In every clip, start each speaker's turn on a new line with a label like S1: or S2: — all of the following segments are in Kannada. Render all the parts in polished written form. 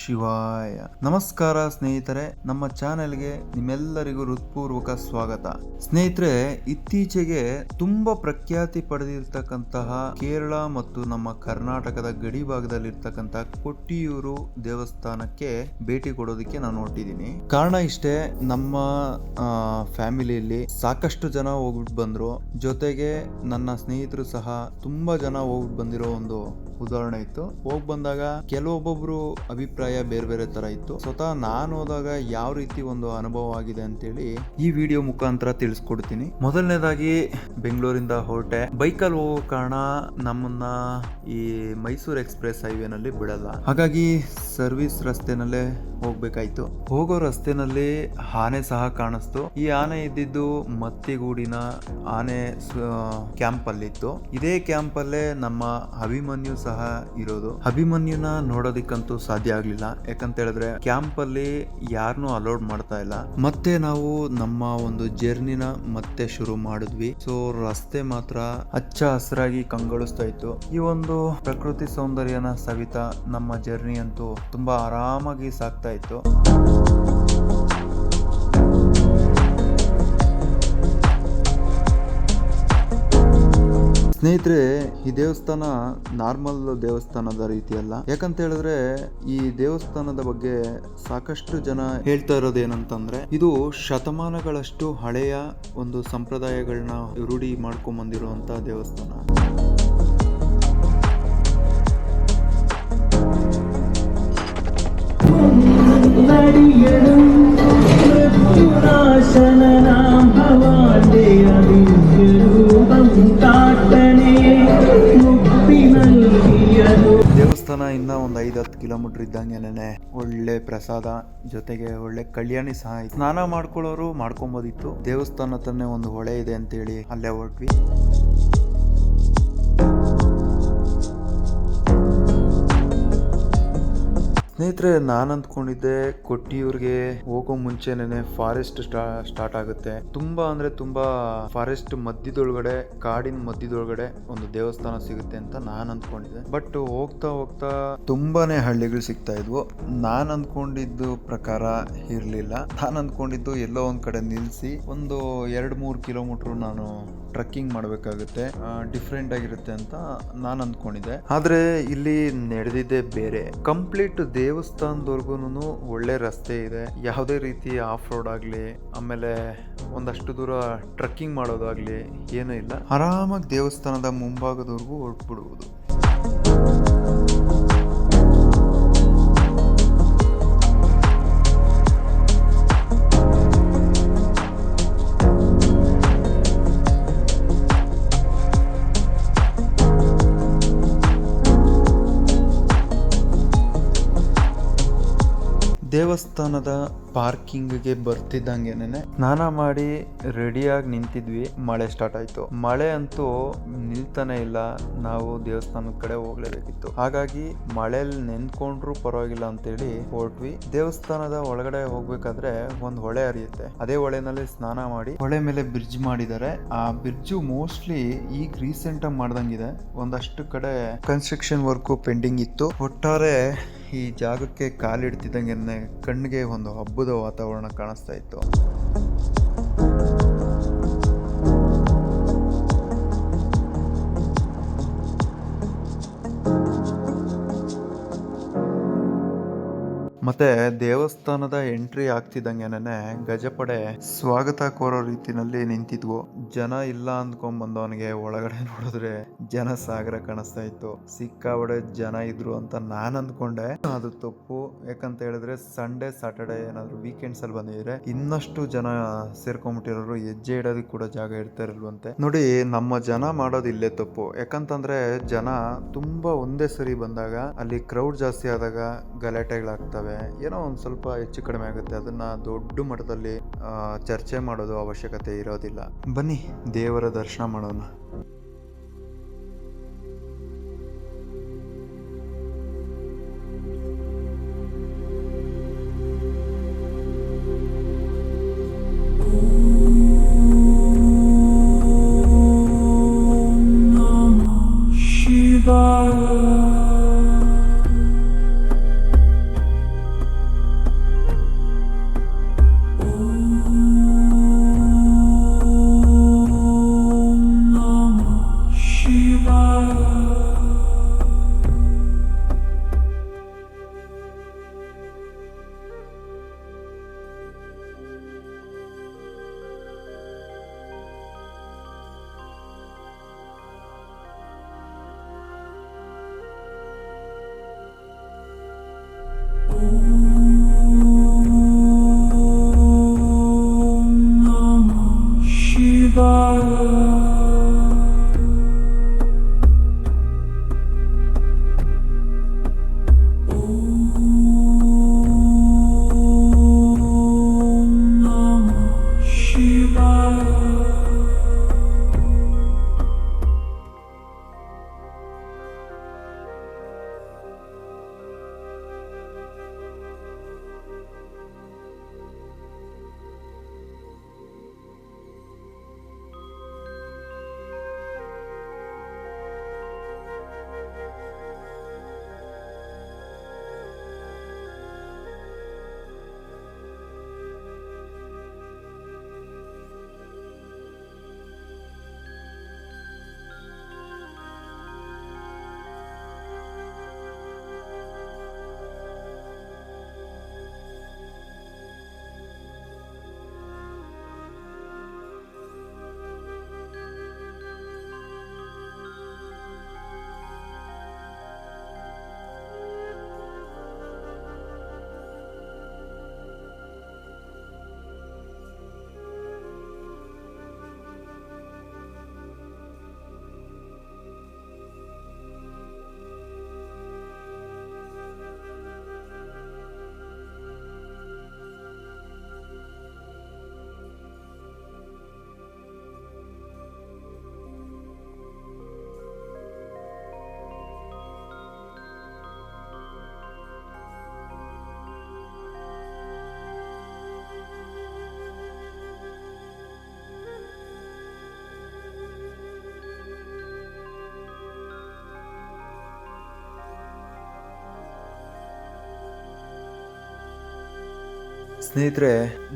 S1: ಶಿವಾಯ. ನಮಸ್ಕಾರ ಸ್ನೇಹಿತರೆ, ನಮ್ಮ ಚಾನೆಲ್ಗೆ ನಿಮ್ಮೆಲ್ಲರಿಗೂ ಹೃತ್ಪೂರ್ವಕ ಸ್ವಾಗತ. ಸ್ನೇಹಿತರೆ, ಇತ್ತೀಚೆಗೆ ತುಂಬಾ ಪ್ರಖ್ಯಾತಿ ಪಡೆದಿರ್ತಕ್ಕಂತಹ ಕೇರಳ ಮತ್ತು ನಮ್ಮ ಕರ್ನಾಟಕದ ಗಡಿ ಭಾಗದಲ್ಲಿರ್ತಕ್ಕಂತಹ ಕೊಟ್ಟಿಯೂರು ದೇವಸ್ಥಾನಕ್ಕೆ ಭೇಟಿ ಕೊಡೋದಕ್ಕೆ ನಾನು ಹೊರಟಿದ್ದೀನಿ. ಕಾರಣ ಇಷ್ಟೇ, ನಮ್ಮ ಫ್ಯಾಮಿಲಿಯಲ್ಲಿ ಸಾಕಷ್ಟು ಜನ ಹೋಗ್ಬಿಟ್ಟು ಬಂದ್ರು, ಜೊತೆಗೆ ನನ್ನ ಸ್ನೇಹಿತರು ಸಹ ತುಂಬಾ ಜನ ಹೋಗ್ಬಿಟ್ಟು ಬಂದಿರೋ ಒಂದು ಉದಾಹರಣೆ ಇತ್ತು. ಹೋಗ್ ಬಂದಾಗ ಕೆಲವೊಬ್ಬೊಬ್ರು ಅಭಿಪ್ರಾಯ ಬೇರೆ ಬೇರೆ ತರ ಇತ್ತು. ಸ್ವತಃ ನಾನು ಹೋದಾಗ ಯಾವ ರೀತಿ ಒಂದು ಅನುಭವ ಆಗಿದೆ ಅಂತೇಳಿ ಈ ವಿಡಿಯೋ ಮುಖಾಂತರ ತಿಳಿಸ್ಕೊಡ್ತೀನಿ. ಮೊದಲನೇದಾಗಿ ಬೆಂಗಳೂರಿಂದ ಹೊರಟೆ. ಬೈಕಲ್ಲಿ ಹೋಗೋ ಕಾರಣ ನಮ್ಮನ್ನ ಈ ಮೈಸೂರು ಎಕ್ಸ್ಪ್ರೆಸ್ ಹೈವೇ ನಲ್ಲಿ ಬಿಡಲ್ಲ, ಹಾಗಾಗಿ ಸರ್ವಿಸ್ ರಸ್ತೆನಲ್ಲೇ ಹೋಗ್ಬೇಕಾಯ್ತು. ಹೋಗೋ ರಸ್ತೆನಲ್ಲಿ ಆನೆ ಸಹ ಕಾಣಿಸ್ತು. ಈ ಆನೆ ಇದ್ದಿದ್ದು ಮತ್ತಿಗೂಡಿನ ಆನೆ ಕ್ಯಾಂಪ್ ಅಲ್ಲಿ ಇತ್ತು. ಇದೇ ಕ್ಯಾಂಪ್ ಅಲ್ಲೇ ನಮ್ಮ ಅಭಿಮನ್ಯು ಸಹ ಇರೋದು. ಅಭಿಮನ್ಯುನ ನೋಡೋದಿಕ್ಕಂತೂ ಸಾಧ್ಯ ಆಗ್ಲಿಲ್ಲ, ಯಾಕಂತ ಹೇಳಿದ್ರೆ ಕ್ಯಾಂಪ್ ಅಲ್ಲಿ ಯಾರನ್ನೂ ಅಲೋಡ್ ಮಾಡ್ತಾ ಇಲ್ಲ. ಮತ್ತೆ ನಾವು ನಮ್ಮ ಒಂದು ಜರ್ನಿನ ಮತ್ತೆ ಶುರು ಮಾಡಿದ್ವಿ. ಸೊ ರಸ್ತೆ ಮಾತ್ರ ಹಚ್ಚ ಹಸಿರಾಗಿ ಕಂಗೊಳಿಸ್ತಾ ಇತ್ತು. ಈ ಒಂದು ಪ್ರಕೃತಿ ಸೌಂದರ್ಯನ ಸವಿತಾ ನಮ್ಮ ಜರ್ನಿ ಅಂತೂ ತುಂಬಾ ಆರಾಮಾಗಿ ಸಾಗ್ತಾ ಇತ್ತು. ಸ್ನೇಹಿತರೆ, ಈ ದೇವಸ್ಥಾನ ನಾರ್ಮಲ್ ದೇವಸ್ಥಾನದ ರೀತಿ ಅಲ್ಲ. ಯಾಕಂತ ಹೇಳಿದ್ರೆ ಈ ದೇವಸ್ಥಾನದ ಬಗ್ಗೆ ಸಾಕಷ್ಟು ಜನ ಹೇಳ್ತಾ ಇರೋದೇನಂತಂದ್ರೆ, ಇದು ಶತಮಾನಗಳಷ್ಟು ಹಳೆಯ ಒಂದು ಸಂಪ್ರದಾಯಗಳನ್ನ ರೂಢಿ ಮಾಡ್ಕೊಂಡ್ ಬಂದಿರುವಂತ ದೇವಸ್ಥಾನ. ದೇವಸ್ಥಾನ ಇನ್ನ ಒಂದು 5-10 ಕಿಲೋಮೀಟರ್ ಇದ್ದಂಗೆನೆ ಒಳ್ಳೆ ಪ್ರಸಾದ, ಜೊತೆಗೆ ಒಳ್ಳೆ ಕಲ್ಯಾಣಿ ಸಹ ಇತ್ತು. ಸ್ನಾನ ಮಾಡ್ಕೊಳ್ಳೋರು ಮಾಡ್ಕೊಬೋದಿತ್ತು. ದೇವಸ್ಥಾನ ತಾನೇ ಒಂದು ಹೊಳೆ ಇದೆ ಅಂತೇಳಿ ಅಲ್ಲೇ ಹೊರಟ್ವಿ. ಸ್ನೇಹಿತರೆ, ನಾನು ಅಂದ್ಕೊಂಡಿದ್ದೆ ಕೊಟ್ಟಿಯೂರ್ಗೆ ಹೋಗೋ ಮುಂಚೆನೆ ಫಾರೆಸ್ಟ್ ಸ್ಟಾರ್ಟ್ ಆಗುತ್ತೆ. ತುಂಬಾ ಅಂದ್ರೆ ತುಂಬಾ ಫಾರೆಸ್ಟ್ ಮಧ್ಯದೊಳಗಡೆ, ಕಾಡಿನ ಮಧ್ಯದೊಳಗಡೆ ಒಂದು ದೇವಸ್ಥಾನ ಸಿಗುತ್ತೆ ಅಂತ ನಾನು ಅಂದ್ಕೊಂಡಿದ್ದೆ. ಬಟ್ ಹೋಗ್ತಾ ಹೋಗ್ತಾ ತುಂಬಾನೇ ಹಳ್ಳಿಗಳು ಸಿಗ್ತಾ ಇದ್ವು. ನಾನು ಅಂದ್ಕೊಂಡಿದ್ದು ಪ್ರಕಾರ ಇರ್ಲಿಲ್ಲ. ನಾನು ಅಂದ್ಕೊಂಡಿದ್ದು ಎಲ್ಲೋ ಒಂದ್ ಕಡೆ ನಿಲ್ಸಿ ಒಂದು 2-3 ಕಿಲೋಮೀಟರ್ ನಾನು ಟ್ರೆಕ್ಕಿಂಗ್ ಮಾಡ್ಬೇಕಾಗುತ್ತೆ, ಡಿಫ್ರೆಂಟ್ ಆಗಿರುತ್ತೆ ಅಂತ ನಾನು ಅಂದ್ಕೊಂಡಿದ್ದೆ. ಆದ್ರೆ ಇಲ್ಲಿ ನಡೆದಿದ್ದೆ ಬೇರೆ. ಕಂಪ್ಲೀಟ್ ದೇವಸ್ಥಾನದವರೆಗೂ ಒಳ್ಳೆ ರಸ್ತೆ ಇದೆ. ಯಾವುದೇ ರೀತಿ ಆಫ್ ರೋಡ್ ಆಗ್ಲಿ, ಆಮೇಲೆ ಒಂದಷ್ಟು ದೂರ ಟ್ರೆಕ್ಕಿಂಗ್ ಮಾಡೋದಾಗ್ಲಿ ಏನೂ ಇಲ್ಲ. ಆರಾಮಾಗಿ ದೇವಸ್ಥಾನದ ಮುಂಭಾಗದವರೆಗೂ ಹೊರಟ್ಬಿಡುವುದು. ದೇವಸ್ಥಾನದ ಪಾರ್ಕಿಂಗ್ಗೆ ಬರ್ತಿದ್ದಂಗೆನೆ ಸ್ನಾನ ಮಾಡಿ ರೆಡಿಯಾಗಿ ನಿಂತಿದ್ವಿ. ಮಳೆ ಸ್ಟಾರ್ಟ್ ಆಯ್ತು. ಮಳೆ ಅಂತೂ ನಿಲ್ತಾನೆ ಇಲ್ಲ. ನಾವು ದೇವಸ್ಥಾನದ ಕಡೆ ಹೋಗ್ಲೇಬೇಕಿತ್ತು. ಹಾಗಾಗಿ ಮಳೆಯಲ್ಲಿ ನೆಂದ್ಕೊಂಡ್ರು ಪರವಾಗಿಲ್ಲ ಅಂತೇಳಿ ಹೊರಟ್ವಿ. ದೇವಸ್ಥಾನದ ಒಳಗಡೆ ಹೋಗ್ಬೇಕಾದ್ರೆ ಒಂದು ಹೊಳೆ ಹರಿಯುತ್ತೆ. ಅದೇ ಹೊಳೆನಲ್ಲಿ ಸ್ನಾನ ಮಾಡಿ ಹೊಳೆ ಮೇಲೆ ಬ್ರಿಡ್ಜ್ ಮಾಡಿದ್ದಾರೆ. ಆ ಬ್ರಿಡ್ಜ್ ಮೋಸ್ಟ್ಲಿ ಈಗ ರೀಸೆಂಟ್ ಆಗಿ ಮಾಡ್ದಂಗಿದೆ. ಒಂದಷ್ಟು ಕಡೆ ಕನ್ಸ್ಟ್ರಕ್ಷನ್ ವರ್ಕ್ ಪೆಂಡಿಂಗ್ ಇತ್ತು. ಒಟ್ಟಾರೆ ಈ ಜಾಗಕ್ಕೆ ಕಾಲಿಡ್ತಿದ್ದಂಗೆ ಕಣ್ಣಿಗೆ ಒಂದು ಹಬ್ಬದ ವಾತಾವರಣ ಕಾಣಿಸ್ತಾ ಇತ್ತು. ಮತ್ತೆ ದೇವಸ್ಥಾನದ ಎಂಟ್ರಿ ಆಗ್ತಿದ್ದಂಗೆನೆ ಗಜಪಡೆ ಸ್ವಾಗತ ಕೋರೋ ರೀತಿನಲ್ಲಿ ನಿಂತಿದ್ವು. ಜನ ಇಲ್ಲ ಅಂದ್ಕೊಂಡ್ ಬಂದವನಿಗೆ ಒಳಗಡೆ ನೋಡಿದ್ರೆ ಜನ ಸಾಗರ ಕಾಣಿಸ್ತಾ ಇತ್ತು. ಸಿಕ್ಕಾಬಡೆ ಜನ ಇದ್ರು ಅಂತ ನಾನ್ ಅಂದ್ಕೊಂಡೆ. ಅದು ತಪ್ಪು. ಯಾಕಂತ ಹೇಳಿದ್ರೆ ಸಂಡೇ ಸಾಟರ್ಡೆ ಏನಾದ್ರು ವೀಕೆಂಡ್ಸ್ ಅಲ್ಲಿ ಬಂದಿದ್ರೆ ಇನ್ನಷ್ಟು ಜನ ಸೇರ್ಕೊಂಡ್ಬಿಟ್ಟಿರೋರು. ಹೆಜ್ಜೆ ಇಡೋದಕ್ಕೆ ಕೂಡ ಜಾಗ ಇರ್ತಾ ಇರಲ್ವಂತೆ. ನೋಡಿ, ನಮ್ಮ ಜನ ಮಾಡೋದು ಇಲ್ಲೇ ತಪ್ಪು. ಯಾಕಂತಂದ್ರೆ ಜನ ತುಂಬಾ ಒಂದೇ ಸರಿ ಬಂದಾಗ ಅಲ್ಲಿ ಕ್ರೌಡ್ ಜಾಸ್ತಿ ಆದಾಗ ಗಲಾಟೆಗಳಾಗ್ತವೆ, ಏನೋ ಒಂದ್ ಸ್ವಲ್ಪ ಹೆಚ್ಚು ಕಡಿಮೆ ಆಗುತ್ತೆ. ಅದನ್ನ ದೊಡ್ಡ ಮಟ್ಟದಲ್ಲಿ ಚರ್ಚೆ ಮಾಡೋದು ಅವಶ್ಯಕತೆ ಇರೋದಿಲ್ಲ. ಬನ್ನಿ ದೇವರ ದರ್ಶನ ಮಾಡೋಣ. ಸ್ನೇಹಿತರೆ,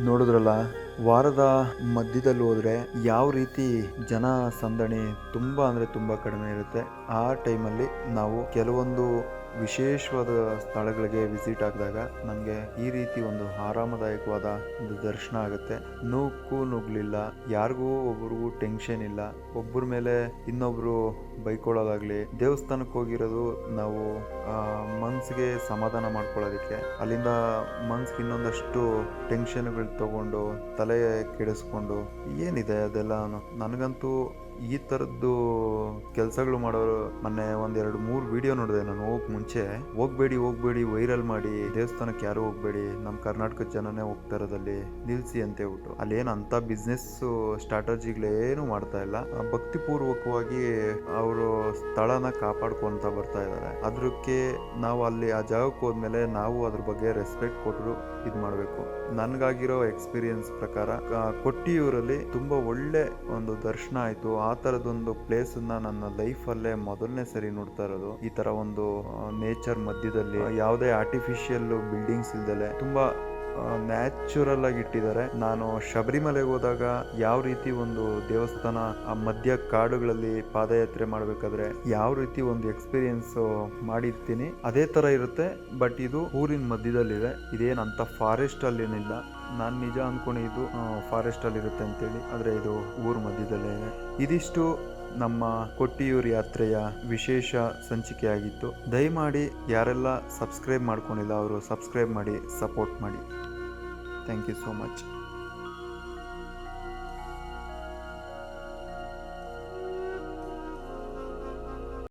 S1: ನೋಡಿದ್ರಲ್ಲ, ವಾರದ ಮಧ್ಯದಲ್ಲಿ ಹೋದ್ರೆ ಯಾವ ರೀತಿ ಜನ ಸಂದಣಿ ತುಂಬಾ ಅಂದ್ರೆ ತುಂಬಾ ಕಡಿಮೆ ಇರುತ್ತೆ. ಆ ಟೈಮಲ್ಲಿ ನಾವು ಕೆಲವೊಂದು ವಿಶೇಷವಾದ ಸ್ಥಳಗಳಿಗೆ ವಿಸಿಟ್ ಆಗಿದಾಗ ನಮಗೆ ಈ ರೀತಿ ಒಂದು ಆರಾಮದಾಯಕವಾದ ಒಂದು ದರ್ಶನ ಆಗುತ್ತೆ. ನುಗ್ಲಿಲ್ಲ, ಯಾರಿಗೂ ಒಬ್ರಿಗೂ ಟೆನ್ಷನ್ ಇಲ್ಲ, ಒಬ್ಬರ ಮೇಲೆ ಇನ್ನೊಬ್ರು ಬೈಕೊಳ್ಳೋದಾಗ್ಲಿ. ದೇವಸ್ಥಾನಕ್ಕೆ ಹೋಗಿರೋದು ನಾವು ಮನ್ಸಿಗೆ ಸಮಾಧಾನ ಮಾಡ್ಕೊಳ್ಳೋದಕ್ಕೆ. ಅಲ್ಲಿಂದ ಮನ್ಸಿಗೆ ಇನ್ನೊಂದಷ್ಟು ಟೆನ್ಷನ್ಗಳು ತಗೊಂಡು ತಲೆ ಕೆಡಿಸ್ಕೊಂಡು ಏನಿದೆ ಅದೆಲ್ಲ. ನನಗಂತೂ ಈ ಥರದ್ದು ಕೆಲಸಗಳು ಮಾಡೋರು ಮೊನ್ನೆ 1-2-3 ವಿಡಿಯೋ ನೋಡಿದೆ ನಾನು ಹೋಗಕ್ಕೆ ಮುಂಚೆ. ಹೋಗ್ಬೇಡಿ ವೈರಲ್ ಮಾಡಿ, ದೇವಸ್ಥಾನಕ್ಕೆ ಯಾರು ಹೋಗ್ಬೇಡಿ, ನಮ್ಮ ಕರ್ನಾಟಕದ ಜನನೇ ಹೋಗ್ತಾ ಇರೋದಲ್ಲಿ ನಿಲ್ಸಿ ಅಂತ ಹೇಳ್ಬಿಟ್ಟು. ಅಲ್ಲೇನು ಅಂತ ಬಿಸ್ನೆಸ್ ಸ್ಟ್ರಾಟಜಿಗಳೇನು ಮಾಡ್ತಾ ಇಲ್ಲ. ಭಕ್ತಿಪೂರ್ವಕವಾಗಿ ಅವರು ಸ್ಥಳನ ಕಾಪಾಡ್ಕೊಂತ ಬರ್ತಾ ಇದ್ದಾರೆ. ಅದಕ್ಕೆ ನಾವು ಅಲ್ಲಿ ಆ ಜಾಗಕ್ಕೆ ಹೋದ್ಮೇಲೆ ನಾವು ಅದ್ರ ಬಗ್ಗೆ ರೆಸ್ಪೆಕ್ಟ್ ಕೊಟ್ಟರು ಇದು ಮಾಡಬೇಕು. ನನಗಾಗಿರೋ ಎಕ್ಸ್ಪೀರಿಯನ್ಸ್ ಪ್ರಕಾರ ಕೊಟ್ಟಿಯೂರಲ್ಲಿ ತುಂಬಾ ಒಳ್ಳೆ ಒಂದು ದರ್ಶನ ಆಯ್ತು. ಆ ತರದೊಂದು ಪ್ಲೇಸ್ ನನ್ನ ಲೈಫಲ್ಲೇ ಮೊದಲನೇ ಸರಿ ನೋಡ್ತಾ ಇರೋದು. ಈ ತರ ಒಂದು ನೇಚರ್ ಮಧ್ಯದಲ್ಲಿ, ಯಾವುದೇ ಆರ್ಟಿಫಿಷಿಯಲ್ ಬಿಲ್ಡಿಂಗ್ಸ್ ಇಲ್ದಲೆ ತುಂಬಾ ನ್ಯಾಚುರಲ್ ಆಗಿ ಇಟ್ಟಿದ್ದಾರೆ. ನಾನು ಶಬರಿಮಲೆಗೆ ಹೋದಾಗ ಯಾವ ರೀತಿ ಒಂದು ದೇವಸ್ಥಾನ ಆ ಮಧ್ಯ ಕಾಡುಗಳಲ್ಲಿ ಪಾದಯಾತ್ರೆ ಮಾಡ್ಬೇಕಾದ್ರೆ ಯಾವ ರೀತಿ ಒಂದು ಎಕ್ಸ್ಪೀರಿಯನ್ಸ್ ಮಾಡಿರ್ತೀನಿ, ಅದೇ ತರ ಇರುತ್ತೆ. ಬಟ್ ಇದು ಊರಿನ ಮಧ್ಯದಲ್ಲಿದೆ. ಇದೇನಂತ ಫಾರೆಸ್ಟ್ ಅಲ್ಲಿ ಏನಿಲ್ಲ. ನಾನು ನಿಜ ಅನ್ಕೊಂಡಿದ್ದು ಫಾರೆಸ್ಟ್ ಅಲ್ಲಿ ಇರುತ್ತೆ ಅಂತೇಳಿ, ಆದ್ರೆ ಇದು ಊರ್ ಮಧ್ಯದಲ್ಲೇ ಇದೆ. ಇದಿಷ್ಟು ನಮ್ಮ ಕೊಟ್ಟಿಯೂರು ಯಾತ್ರೆಯ ವಿಶೇಷ ಸಂಚಿಕೆಯಾಗಿತ್ತು. ದಯಮಾಡಿ ಯಾರೆಲ್ಲ ಸಬ್ಸ್ಕ್ರೈಬ್ ಮಾಡ್ಕೊಂಡಿಲ್ಲ ಅವರು ಸಬ್ಸ್ಕ್ರೈಬ್ ಮಾಡಿ, ಸಪೋರ್ಟ್ ಮಾಡಿ. Thank you so much.